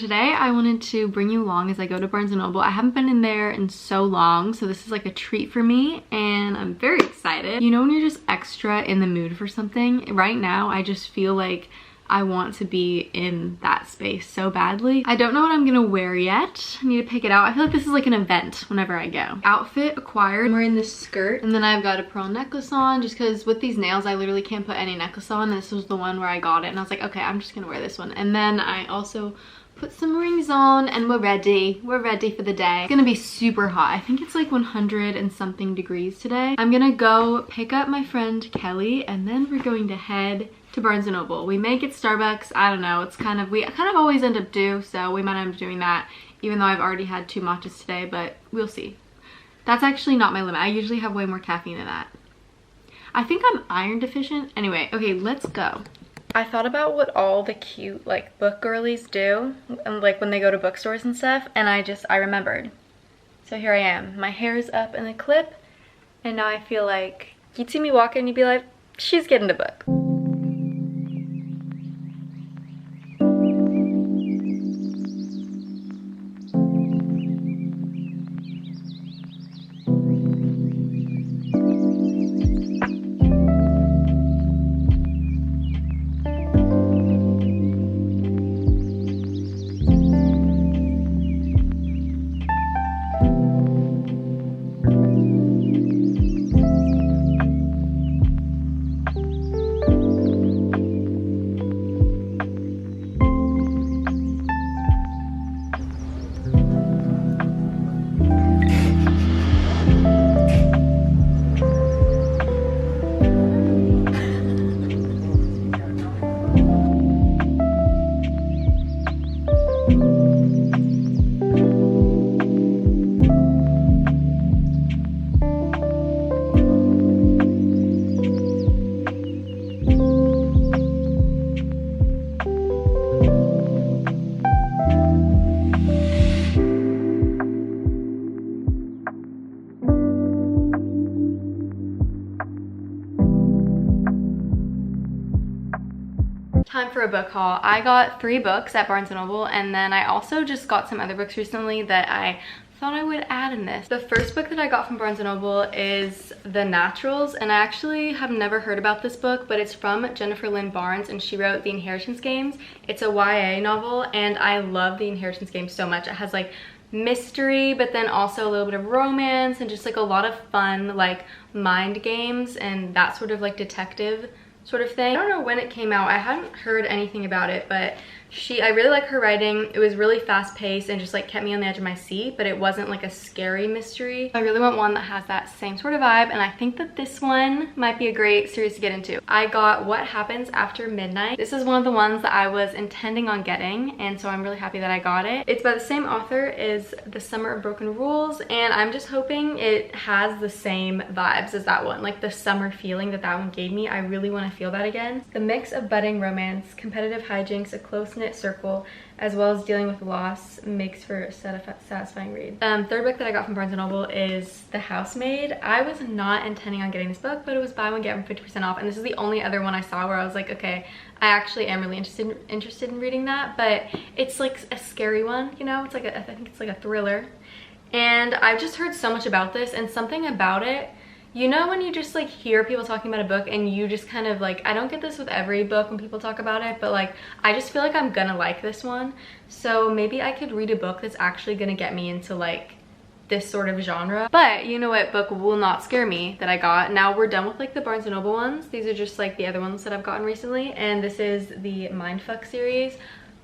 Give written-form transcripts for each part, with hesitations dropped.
Today I wanted to bring you along as I go to Barnes & Noble. I haven't been in there in so long, so this is like a treat for me and I'm very excited. You know when you're just extra in the mood for something? Right now I just feel like I want to be in that space so badly. I don't know what I'm gonna wear yet. I need to pick it out. I feel like this is like an event whenever I go. Outfit acquired. I'm wearing this skirt and then I've got a pearl necklace on just because with these nails I literally can't put any necklace on. This was the one where I got it and I was like, okay, I'm just gonna wear this one. And then I also put some rings on and we're ready. We're ready for the day. It's gonna be super hot. I think it's like 100 and something degrees today. I'm gonna go pick up my friend Kelly and then we're going to head to Barnes & Noble. We may get Starbucks. I don't know. It's kind of, we kind of always end up due, so we might end up doing that even though I've already had 2 matchas today, but we'll see. That's actually not my limit. I usually have way more caffeine than that. I think I'm iron deficient. Anyway, okay, let's go. I thought about what all the cute like book girlies do and like when they go to bookstores and stuff, and I remembered. So here I am. My hair is up in a clip and now I feel like you'd see me walk in and you'd be like, she's getting a book. Time for a book haul. I got 3 books at Barnes & Noble and then I also just got some other books recently that I thought I would add in this. The first book that I got from Barnes & Noble is The Naturals, and I actually have never heard about this book, but it's from Jennifer Lynn Barnes and she wrote The Inheritance Games. It's a YA novel and I love The Inheritance Games so much. It has like mystery but then also a little bit of romance and just like a lot of fun like mind games and that sort of like detective sort of thing. I don't know when it came out. I hadn't heard anything about it, but I really like her writing. It was really fast paced and just like kept me on the edge of my seat, but it wasn't like a scary mystery. I really want one that has that same sort of vibe, and I think that this one might be a great series to get into. I got What Happens After Midnight. This is one of the ones that I was intending on getting, and so I'm really happy that I got it. It's by the same author as The Summer of Broken Rules, and I'm just hoping it has the same vibes as that one, like the summer feeling that one gave me. I really want to feel that again. The mix of budding romance, competitive hijinks, a close-knit circle, as well as dealing with loss makes for a satisfying read. Third book that I got from Barnes & Noble is The Housemaid. I was not intending on getting this book, but it was buy one get one 50% off, and this is the only other one I saw where I was like, okay, I actually am really interested in reading that, but it's like a scary one, you know? It's like I think it's like a thriller, and I've just heard so much about this, and something about it, you know when you just like hear people talking about a book and you just kind of like, I don't get this with every book when people talk about it, but like I just feel like I'm gonna like this one. So maybe I could read a book that's actually gonna get me into like this sort of genre. But you know what book will not scare me that I got? Now we're done with like the Barnes & Noble ones. These are just like the other ones that I've gotten recently, and this is the Mindfuck series.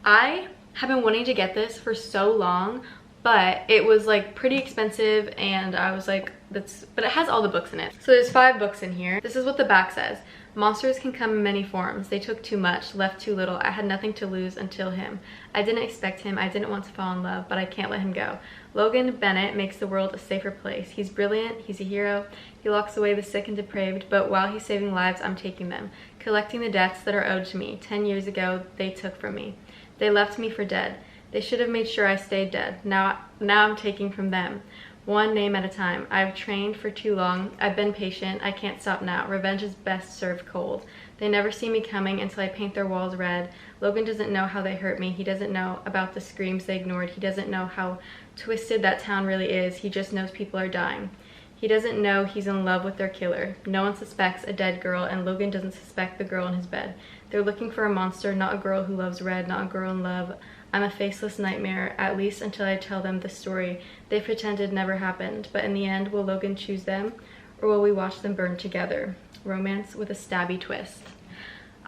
I have been wanting to get this for so long, but it was like pretty expensive and I was like, but it has all the books in it. So there's 5 books in here. This is what the back says. Monsters can come in many forms. They took too much, left too little. I had nothing to lose until him. I didn't expect him. I didn't want to fall in love, but I can't let him go. Logan Bennett makes the world a safer place. He's brilliant. He's a hero. He locks away the sick and depraved, but while he's saving lives, I'm taking them. Collecting the debts that are owed to me. 10 years ago, they took from me. They left me for dead. They should have made sure I stayed dead. Now I'm taking from them. One name at a time. I've trained for too long. I've been patient. I can't stop now. Revenge is best served cold. They never see me coming until I paint their walls red. Logan doesn't know how they hurt me. He doesn't know about the screams they ignored. He doesn't know how twisted that town really is. He just knows people are dying. He doesn't know he's in love with their killer. No one suspects a dead girl, and Logan doesn't suspect the girl in his bed. They're looking for a monster, not a girl who loves red, not a girl in love. I'm a faceless nightmare, at least until I tell them the story they pretended never happened. But in the end, will Logan choose them, or will we watch them burn together? Romance with a stabby twist.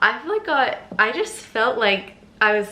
I just felt like I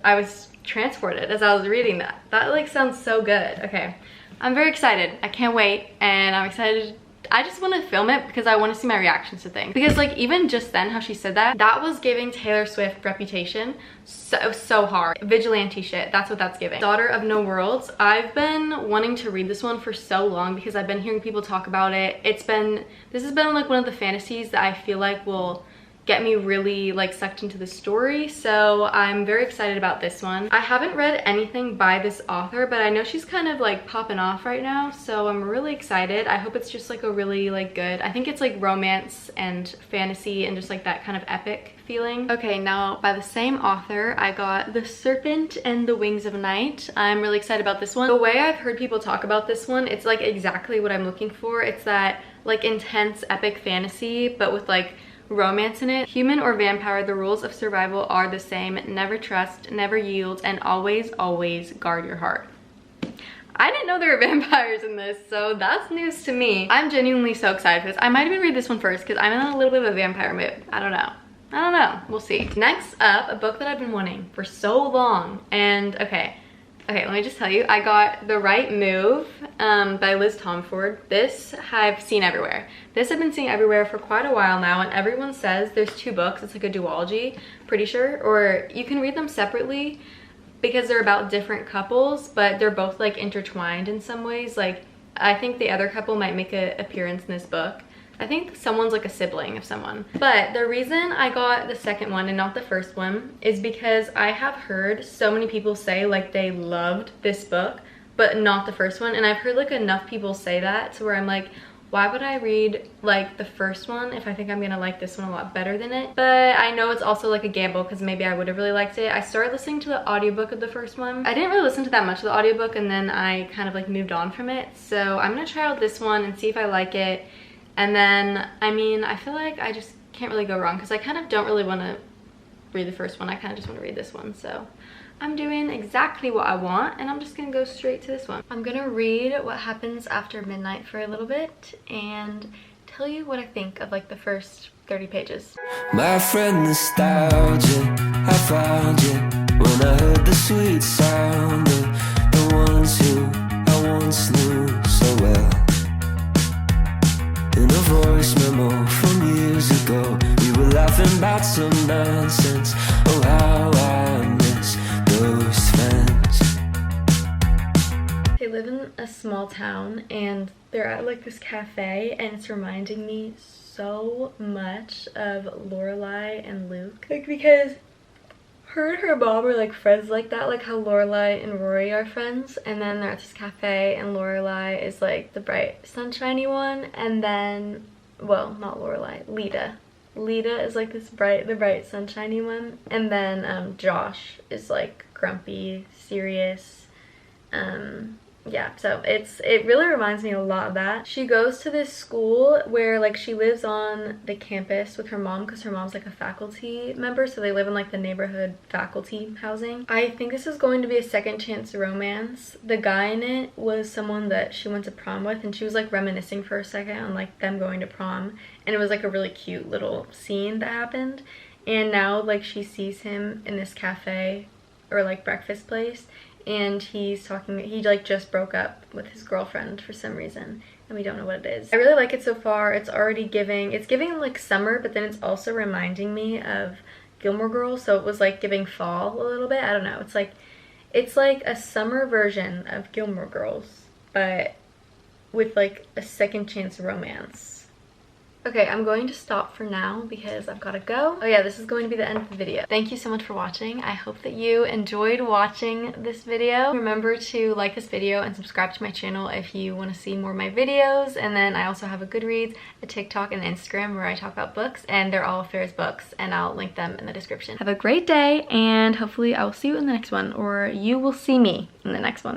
was transported as I was reading that. That like sounds so good. Okay, I'm very excited. I can't wait, and I'm excited. I just want to film it because I want to see my reactions to things. Because like even just then how she said that was giving Taylor Swift Reputation so hard. Vigilante shit, that's what that's giving. Daughter of No Worlds. I've been wanting to read this one for so long because I've been hearing people talk about it. This has been like one of the fantasies that I feel like will get me really like sucked into the story, so I'm very excited about this one. I haven't read anything by this author, but I know she's kind of like popping off right now, so I'm really excited. I hope it's just like a really like good, I think it's like romance and fantasy and just like that kind of epic feeling. Okay, now by the same author, I got The Serpent and the Wings of Night. I'm really excited about this one. The way I've heard people talk about this one, it's like exactly what I'm looking for. It's that like intense epic fantasy, but with like romance in it. Human or vampire, the rules of survival are the same. Never trust, never yield, and always guard your heart. I didn't know there were vampires in this, so that's news to me. I'm genuinely so excited for this. I might even read this one first because I'm in a little bit of a vampire mood. I don't know, we'll see. Next up, a book that I've been wanting for so long, and okay, let me just tell you, I got The Right Move by Liz Tomford. This I've seen everywhere. This I've been seeing everywhere for quite a while now, and everyone says there's two books. It's like a duology, pretty sure, or you can read them separately because they're about different couples, but they're both like intertwined in some ways. Like I think the other couple might make an appearance in this book. I think someone's like a sibling of someone. But the reason I got the second one and not the first one is because I have heard so many people say like they loved this book, but not the first one. And I've heard like enough people say that to where I'm like, why would I read like the first one if I think I'm gonna like this one a lot better than it? But I know it's also like a gamble because maybe I would have really liked it. I started listening to the audiobook of the first one. I didn't really listen to that much of the audiobook, and then I kind of like moved on from it. So I'm gonna try out this one and see if I like it. And then, I mean, I feel like I just can't really go wrong because I kind of don't really want to read the first one. I kind of just want to read this one. So I'm doing exactly what I want, and I'm just going to go straight to this one. I'm going to read What Happens After Midnight for a little bit and tell you what I think of like the first 30 pages. My friend nostalgia, I found you when I heard the sweet sound of the ones who I once knew so well. In a voice memo from years ago, we were laughing about some nonsense. Oh, how I miss those friends. They live in a small town and they're at like this cafe, and it's reminding me so much of Lorelai and Luke. Like because her and her mom are like friends like that, like how Lorelai and Rory are friends, and then they're at this cafe and Lorelai is like the bright sunshiny one, and then, well, not Lorelai, Lita is like the bright sunshiny one, and then Josh is like grumpy, serious. Yeah, so it really reminds me a lot of that. She goes to this school where like she lives on the campus with her mom because her mom's like a faculty member, so they live in like the neighborhood faculty housing. I think this is going to be a second chance romance. The guy in it was someone that she went to prom with, and she was like reminiscing for a second on like them going to prom, and it was like a really cute little scene that happened. And now like she sees him in this cafe or like breakfast place, and he's talking, he like just broke up with his girlfriend for some reason, and we don't know what it is. I really like it so far. It's giving like summer, but then it's also reminding me of Gilmore Girls, so it was like giving fall a little bit. I don't know, it's like a summer version of Gilmore Girls, but with like a second chance romance. Okay, I'm going to stop for now because I've got to go. Oh yeah, this is going to be the end of the video. Thank you so much for watching. I hope that you enjoyed watching this video. Remember to like this video and subscribe to my channel if you want to see more of my videos. And then I also have a Goodreads, a TikTok, and an Instagram where I talk about books, and they're all Farrah's books, and I'll link them in the description. Have a great day, and hopefully I will see you in the next one, or you will see me in the next one.